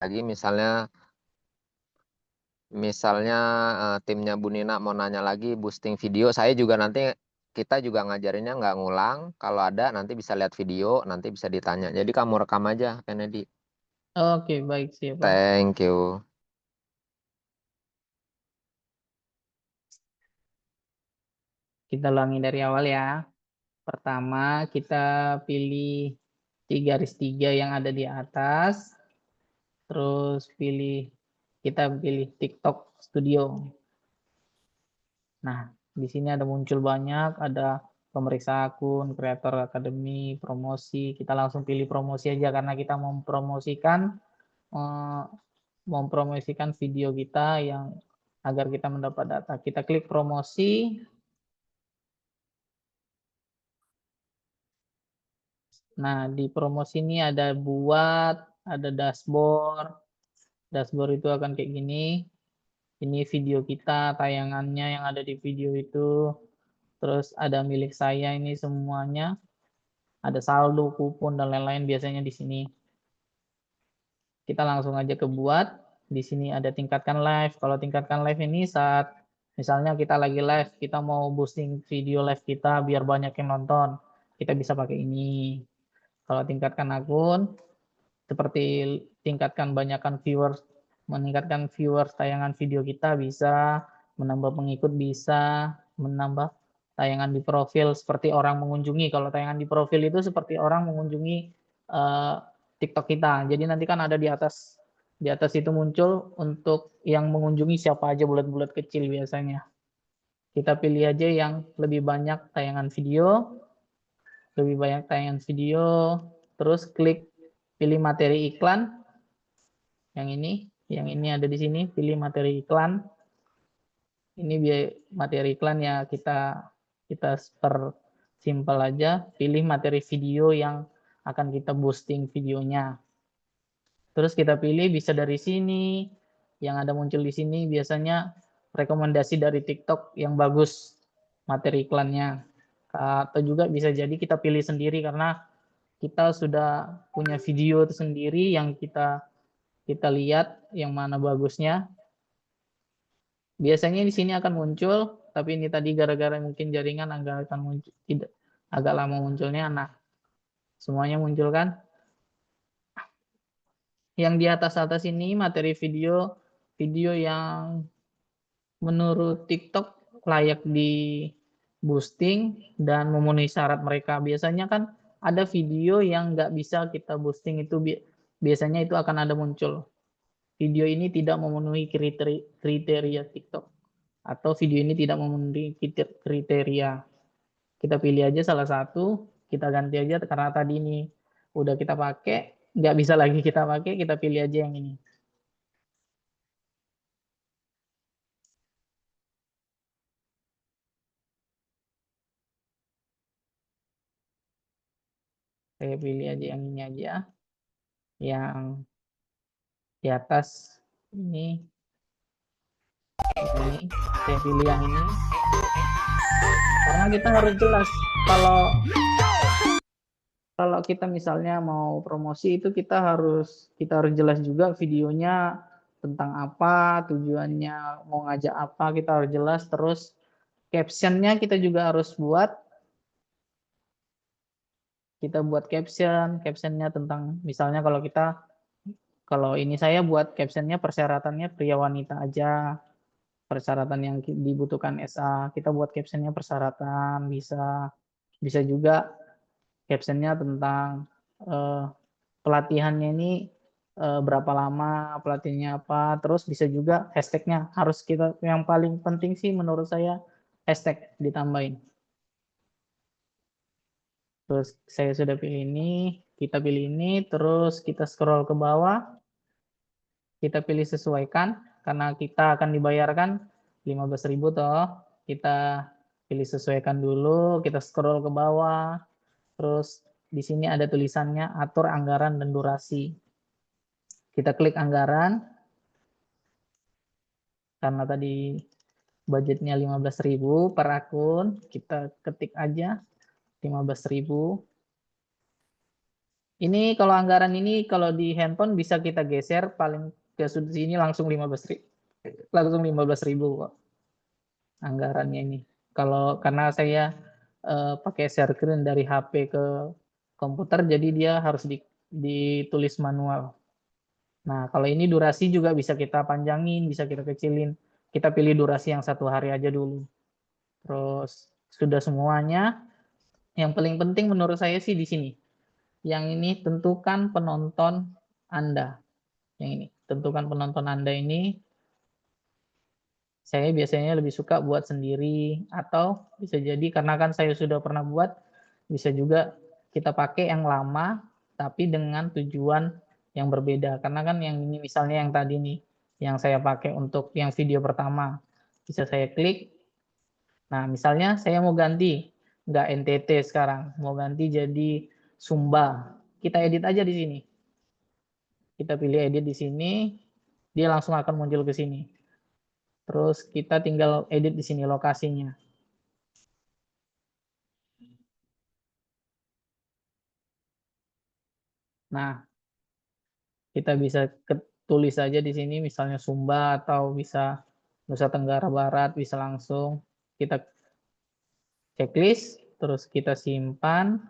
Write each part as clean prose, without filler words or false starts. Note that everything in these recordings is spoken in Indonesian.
lagi misalnya timnya Bu Nina mau nanya lagi boosting video, saya juga nanti kita juga ngajarinnya nggak ngulang. Kalau ada nanti bisa lihat video, nanti bisa ditanya. Jadi kamu rekam aja, Kennedy. Oke, baik, siap, Pak. Thank you. Kita ulangi dari awal ya. Pertama, kita pilih 3 garis 3 yang ada di atas. Terus kita pilih TikTok Studio. Nah, di sini ada muncul banyak, ada pemeriksa akun, kreator akademi, promosi. Kita langsung pilih promosi aja karena kita eh, mempromosikan video kita yang agar kita mendapat data. Kita klik promosi. Nah, di promosi ini ada ada dashboard. Dashboard itu akan kayak gini. Ini video kita, tayangannya yang ada di video itu. Terus ada milik saya ini semuanya. Ada saldo, kupon, dan lain-lain biasanya di sini. Kita langsung aja ke buat. Di sini ada tingkatkan live. Kalau tingkatkan live ini saat misalnya kita lagi live, kita mau boosting video live kita biar banyak yang nonton. Kita bisa pakai ini. Kalau tingkatkan akun, seperti tingkatkan banyakkan viewers, meningkatkan viewers tayangan video kita bisa, menambah pengikut bisa, menambah tayangan di profil seperti orang mengunjungi. Kalau tayangan di profil itu seperti orang mengunjungi uh, TikTok kita. Jadi nanti kan ada di atas itu muncul untuk yang mengunjungi siapa aja, bulat-bulat kecil biasanya. Kita pilih aja yang lebih banyak tayangan video, terus klik pilih materi iklan. Yang ini ada di sini, pilih materi iklan. Ini materi iklan ya kita per simple aja, pilih materi video yang akan kita boosting videonya. Terus kita pilih bisa dari sini, yang ada muncul di sini biasanya rekomendasi dari TikTok yang bagus materi iklannya. Atau juga bisa jadi kita pilih sendiri karena kita sudah punya video itu sendiri yang kita lihat yang mana bagusnya. Biasanya di sini akan muncul, tapi ini tadi gara-gara mungkin jaringan agak lama munculnya. Nah, semuanya muncul kan? Yang di atas-atas ini materi video yang menurut TikTok layak di boosting dan memenuhi syarat mereka. Biasanya kan ada video yang nggak bisa kita boosting itu biasanya itu akan ada muncul. Video ini tidak memenuhi kriteria TikTok. Atau video ini tidak memenuhi kriteria. Kita pilih aja salah satu, kita ganti aja karena tadi ini udah kita pakai, nggak bisa lagi kita pakai, kita pilih aja yang ini. Saya pilih aja yang ini aja, yang di atas ini, saya pilih yang ini. Karena kita harus jelas kalau kita misalnya mau promosi itu kita harus jelas juga videonya tentang apa, tujuannya mau ngajak apa, kita harus jelas. Terus captionnya kita juga harus buat. Kita buat captionnya tentang misalnya kalau ini saya buat captionnya persyaratannya pria wanita aja, persyaratan yang dibutuhkan SA. Kita buat captionnya persyaratan, bisa juga captionnya tentang pelatihannya ini berapa lama, pelatihannya apa, terus bisa juga hashtagnya harus kita, yang paling penting sih menurut saya hashtag ditambahin. Terus saya sudah pilih ini, kita pilih ini, terus kita scroll ke bawah, kita pilih sesuaikan, karena kita akan dibayarkan 15.000 toh, kita pilih sesuaikan dulu, kita scroll ke bawah, terus di sini ada tulisannya atur anggaran dan durasi. Kita klik anggaran, karena tadi budgetnya 15.000 per akun, kita ketik aja 15.000. Ini kalau anggaran ini kalau di handphone bisa kita geser paling ke sudut sini langsung 15.000 kok anggarannya ini. Kalau karena saya pakai share screen dari HP ke komputer, jadi dia harus ditulis manual. Nah, kalau ini durasi juga bisa kita panjangin, bisa kita kecilin. Kita pilih durasi yang 1 hari aja dulu. Terus sudah semuanya. Yang paling penting menurut saya sih di sini. Yang ini tentukan penonton Anda. Yang ini, tentukan penonton Anda ini. Saya biasanya lebih suka buat sendiri atau bisa jadi karena kan saya sudah pernah buat, bisa juga kita pakai yang lama tapi dengan tujuan yang berbeda. Karena kan yang ini misalnya yang tadi nih, yang saya pakai untuk yang video pertama, bisa saya klik. Nah, misalnya saya mau ganti, nggak NTT sekarang, mau ganti jadi Sumba. Kita edit aja di sini. Kita pilih edit di sini, dia langsung akan muncul ke sini. Terus kita tinggal edit di sini lokasinya. Nah, kita bisa tulis saja di sini misalnya Sumba atau bisa Nusa Tenggara Barat, bisa langsung kita checklist, terus kita simpan,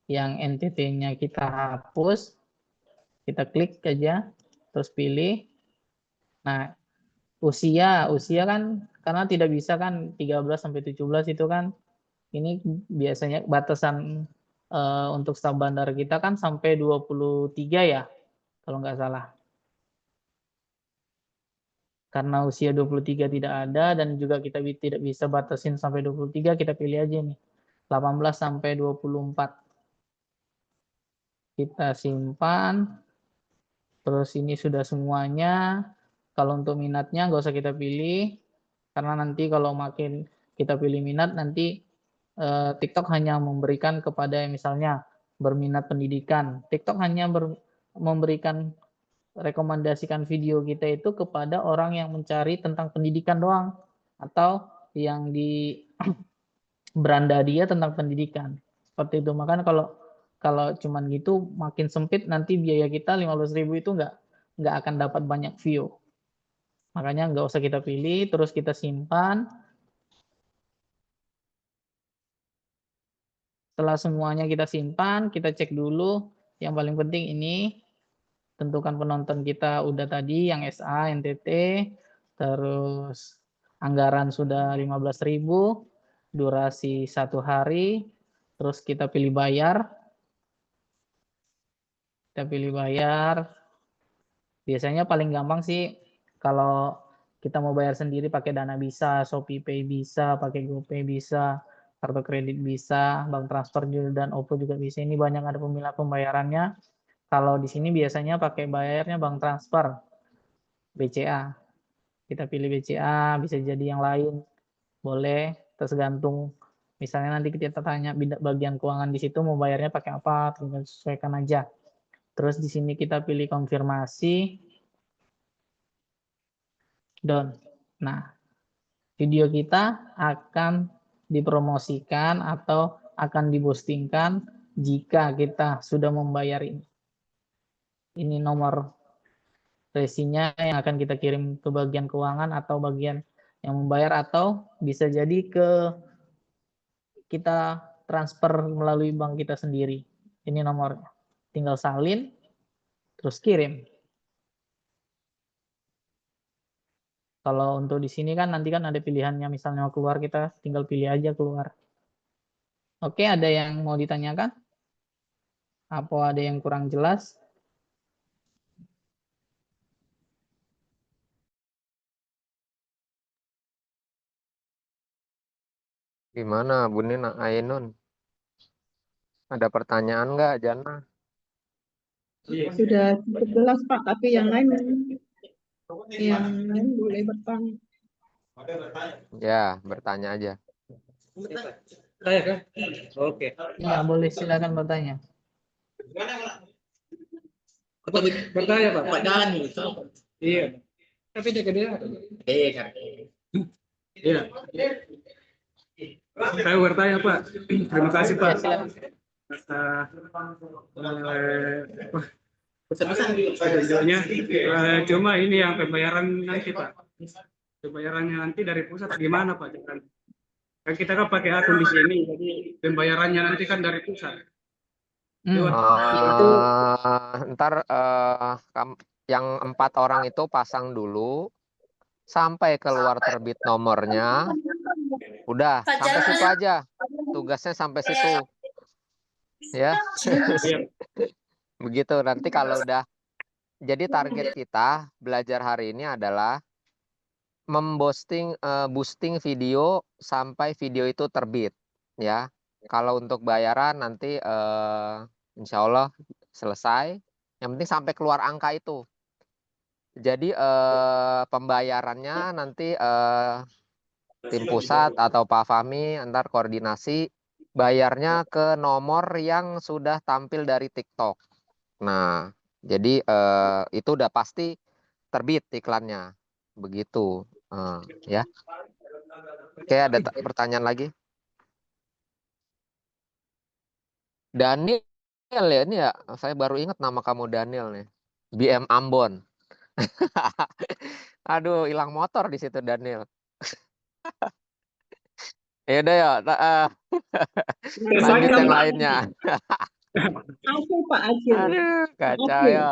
yang NTT-nya kita hapus, kita klik aja, terus pilih. Nah, usia kan karena tidak bisa kan 13 sampai 17 itu kan ini biasanya batasan untuk staf bandar kita kan sampai 23 ya kalau nggak salah. Karena usia 23 tidak ada dan juga kita tidak bisa batasin sampai 23, kita pilih aja nih 18 sampai 24. Kita simpan. Terus ini sudah semuanya. Kalau untuk minatnya nggak usah kita pilih karena nanti kalau makin kita pilih minat nanti TikTok hanya memberikan kepada yang misalnya berminat pendidikan. TikTok hanya memberikan rekomendasikan video kita itu kepada orang yang mencari tentang pendidikan doang atau yang di beranda dia tentang pendidikan. Seperti itu. Makanya kalau cuman gitu makin sempit nanti biaya kita 15.000 itu nggak akan dapat banyak view. Makanya nggak usah kita pilih, terus kita simpan. Setelah semuanya kita simpan, kita cek dulu. Yang paling penting ini tentukan penonton kita udah tadi yang SA, NTT, terus anggaran sudah 15.000, durasi 1 hari, terus kita pilih bayar. Kita pilih bayar. Biasanya paling gampang sih kalau kita mau bayar sendiri pakai Dana bisa, ShopeePay bisa, pakai GoPay bisa, kartu kredit bisa, bank transfer juga dan OVO juga bisa. Ini banyak ada pemilah pembayarannya. Kalau di sini biasanya pakai bayarnya bank transfer, BCA. Kita pilih BCA, bisa jadi yang lain, boleh, tergantung. Misalnya nanti kita tanya bagian keuangan di situ mau bayarnya pakai apa, tinggal sesuaikan aja. Terus di sini kita pilih konfirmasi, done. Nah, video kita akan dipromosikan atau akan dipostingkan jika kita sudah membayar ini. Ini nomor resinya yang akan kita kirim ke bagian keuangan atau bagian yang membayar atau bisa jadi ke kita transfer melalui bank kita sendiri. Ini nomornya. Tinggal salin, terus kirim. Kalau untuk di sini kan nanti kan ada pilihannya, misalnya mau keluar kita tinggal pilih aja keluar. Oke, ada yang mau ditanyakan? Apa ada yang kurang jelas? Gimana Bu Nina, Ainun? Ada pertanyaan nggak, Jana? Sudah cukup jelas Pak, tapi yang lain boleh bertanya. Ya, bertanya aja. Saya kan? Oke. Ya, boleh silakan bertanya. Bertanya Pak. Iya. Tapi dia ke dia. Iya. Saya bertanya Pak. Terima kasih Pak. Ya, silakan. Wah, videonya. Cuma ini yang pembayaran nanti Pak. Pembayarannya nanti dari pusat gimana Pak? Kan kita kan pakai akun di sini, jadi pembayarannya nanti kan dari pusat. Coba. Itu Ntar yang 4 orang itu pasang dulu sampai keluar terbit nomornya. Udah sampai situ aja. Tugasnya sampai situ. Ya. Begitu nanti kalau udah. Jadi target kita belajar hari ini adalah boosting video sampai video itu terbit ya. Kalau untuk bayaran nanti insya Allah selesai. Yang penting sampai keluar angka itu. Jadi pembayarannya nanti tim pusat atau Pak Fahmi antar koordinasi bayarnya ke nomor yang sudah tampil dari TikTok. Nah, jadi itu udah pasti terbit iklannya. Begitu. Ya. Oke, ada pertanyaan lagi? Daniel ya, ini ya, saya baru ingat nama kamu Daniel nih. BM Ambon. Aduh, hilang motor di situ Daniel. Ya udah ya, lanjut yang lainnya. Acil Pak Acil. Aduh, kacau Acil. ya.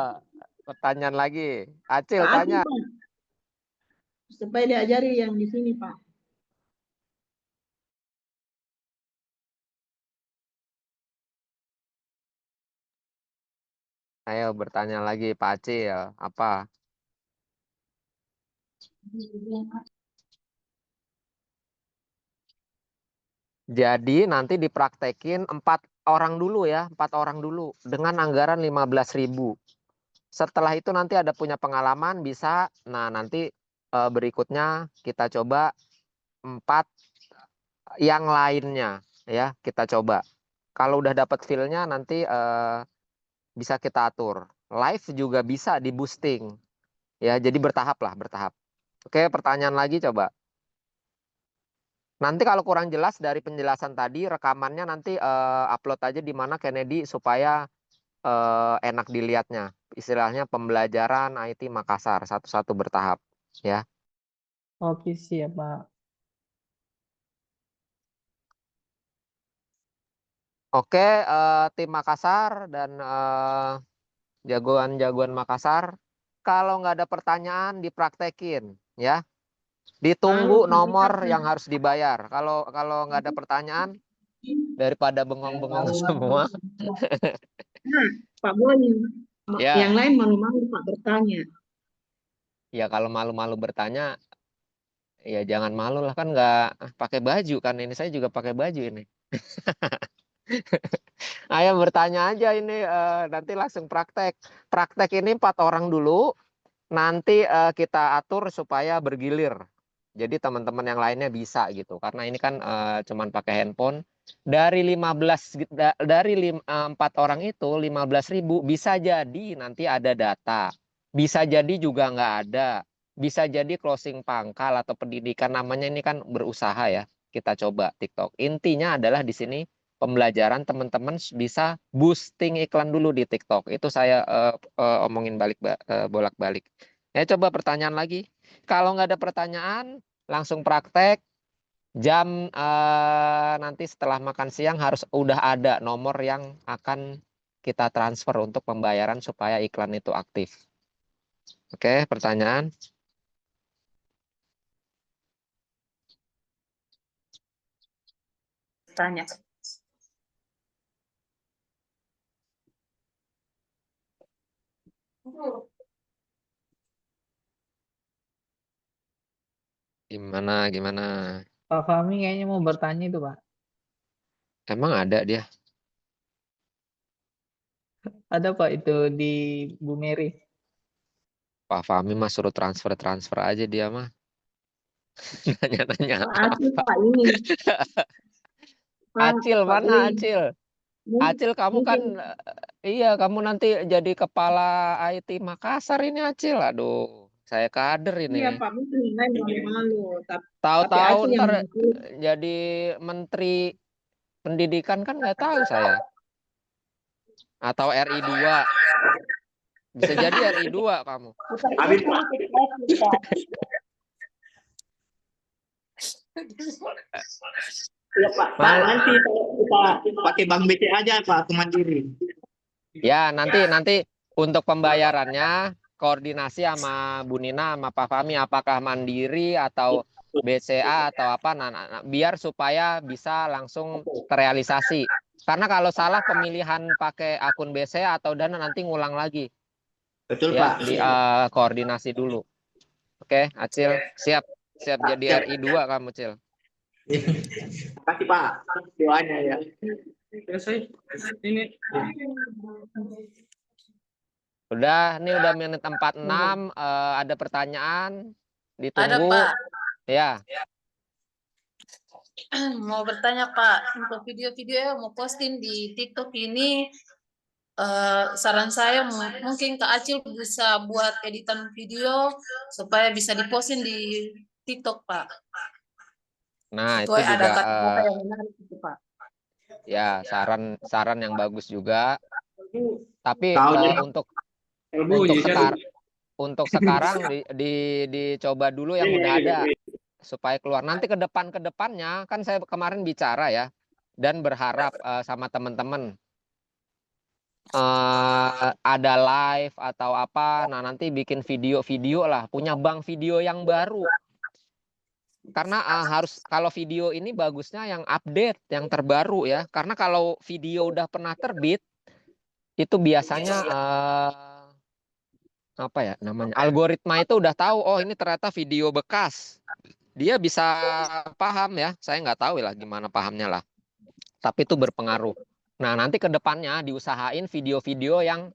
Pertanyaan lagi. Acil Pak tanya. Acil, Pak. Supaya diajari yang di sini Pak. Ayo bertanya lagi Pak Acil. Apa? Jadi nanti dipraktekin 4 orang dulu ya, 4 orang dulu dengan anggaran 15.000. Setelah itu nanti ada punya pengalaman bisa. Nah, nanti berikutnya kita coba 4 yang lainnya ya, kita coba. Kalau udah dapat feel-nya nanti bisa kita atur. Live juga bisa di boosting. Ya, jadi bertahap lah, bertahap. Oke, pertanyaan lagi coba. Nanti kalau kurang jelas dari penjelasan tadi, rekamannya nanti upload aja di mana Kennedy supaya enak dilihatnya. Istilahnya pembelajaran IT Makassar, satu-satu bertahap. Ya. Oke, siap, Pak. Oke, tim Makassar dan jagoan-jagoan Makassar, kalau nggak ada pertanyaan dipraktekin, ya. Ditunggu nomor yang harus dibayar. Kalau nggak ada pertanyaan, daripada bengong-bengong semua. Nah, Pak Boni, Ya. yang lain malu-malu Pak bertanya. Ya kalau malu-malu bertanya, ya jangan malu lah, kan nggak pakai baju kan, ini saya juga pakai baju ini. Ayo bertanya aja ini, nanti langsung praktek. Praktek ini 4 orang dulu, nanti kita atur supaya bergilir. Jadi teman-teman yang lainnya bisa gitu. Karena ini kan cuman pakai handphone. Dari 4 orang itu 15.000 bisa jadi nanti ada data. Bisa jadi juga nggak ada. Bisa jadi closing pangkal atau pendidikan, namanya ini kan berusaha ya. Kita coba TikTok. Intinya adalah di sini pembelajaran teman-teman bisa boosting iklan dulu di TikTok. Itu saya omongin bolak-balik. Ya coba pertanyaan lagi. Kalau nggak ada pertanyaan, langsung praktek. Jam nanti setelah makan siang harus udah ada nomor yang akan kita transfer untuk pembayaran supaya iklan itu aktif. Oke, pertanyaan? Tanya. Gimana? Pak Fahmi kayaknya mau bertanya itu, Pak. Emang ada dia? Ada, Pak, itu di Bu Mary. Pak Fahmi mah suruh transfer aja dia mah. Nanya-nanya. Pak Acil Pak ini. Pak, Acil Pak mana Boy. Acil? Acil kamu kan Mungkin iya kamu nanti jadi kepala IT Makassar ini Acil. Aduh, saya kader ini. iya Pak, mungkin yang lain malu-malu. Tapi Tahu-tahu Acil yang ntar jadi menteri pendidikan kan nggak tahu saya. Atau RI2. Bisa jadi RI2 kamu. Habis Pak. Iya Pak. Pak, nanti kalau kita pakai bank BCA aja Pak, ke Mandiri. Ya, nanti untuk pembayarannya koordinasi sama Bu Nina sama Pak Fahmi, apakah mandiri atau BCA atau apa, biar supaya bisa langsung terrealisasi. Karena kalau salah pemilihan pakai akun BCA atau Dana nanti ngulang lagi. Betul Ya, Pak. di koordinasi dulu. Oke, Acil, siap jadi RI2 kamu, Cil. Terima kasih Pak doanya ya. Selesai. Ini Ini udah menit 46, ada pertanyaan? Ditunggu. Ada Pak. Ya. Mau bertanya Pak, untuk video-video yang mau posting di TikTok ini, saran saya mungkin Kak Acil bisa buat editan video supaya bisa diposting di TikTok Pak. Nah, itu Sesuai ada juga kata-kata yang menarik itu Pak. ya saran yang bagus juga. Tapi untuk sekarang dicoba dulu yang udah ada supaya keluar. Nanti ke depannya kan saya kemarin bicara ya dan berharap sama teman-teman ada live atau apa. Nah, nanti bikin video lah, punya bank video yang baru. Karena harus kalau video ini bagusnya yang update, yang terbaru ya. Karena kalau video udah pernah terbit itu biasanya apa ya namanya? Algoritma itu udah tahu, oh ini ternyata video bekas. Dia bisa paham ya. Saya nggak tahu lah gimana pahamnya lah. Tapi itu berpengaruh. Nah, nanti ke depannya diusahain video-video yang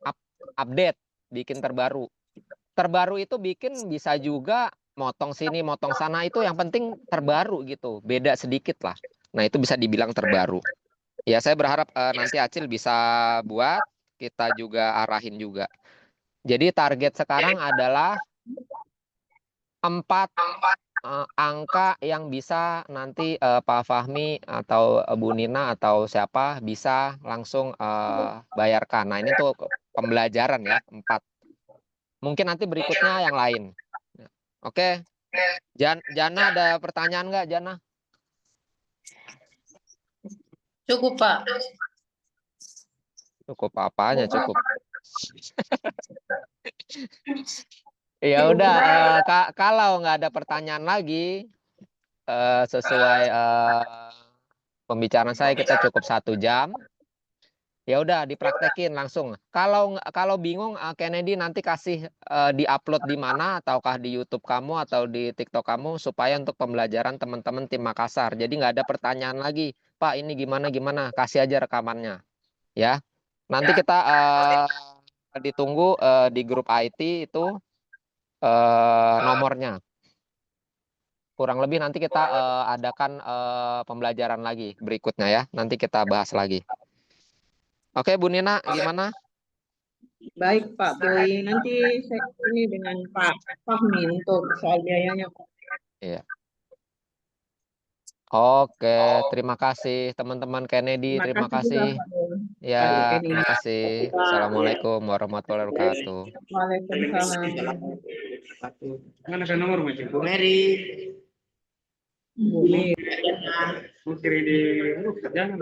update, bikin terbaru. Terbaru itu bikin bisa juga motong sini, motong sana, itu yang penting terbaru gitu. Beda sedikit lah. Nah, itu bisa dibilang terbaru. Ya, saya berharap nanti Acil bisa buat, kita juga arahin juga. Jadi target sekarang adalah 4 angka yang bisa nanti Pak Fahmi atau Bu Nina atau siapa bisa langsung bayarkan. Nah, ini tuh pembelajaran ya, 4. Mungkin nanti berikutnya yang lain. Oke. Jana ada pertanyaan nggak, Jana? Cukup Pak. Cukup apanya cukup? Ya udah, kalau nggak ada pertanyaan lagi, sesuai pembicaraan saya kita cukup 1 jam. Ya udah dipraktekin langsung. Kalau bingung, Kennedy nanti kasih diupload di mana, ataukah di YouTube kamu atau di TikTok kamu supaya untuk pembelajaran teman-teman tim Makassar. Jadi nggak ada pertanyaan lagi, Pak ini gimana, kasih aja rekamannya, ya. Nanti kita ditunggu di grup IT itu nomornya. Kurang lebih nanti kita adakan pembelajaran lagi berikutnya ya. Nanti kita bahas lagi. Oke, Bu Nina, gimana? Baik Pak Boy, nanti saya ini dengan Pak Fahmi untuk soal biayanya. Iya. Oke, terima kasih teman-teman Kennedy, terima kasih. Ya, terima kasih. Assalamualaikum warahmatullahi wabarakatuh. Waalaikumsalam. mana kan nomor macam Bu Mary. Bu Mary. mau kiri di jangan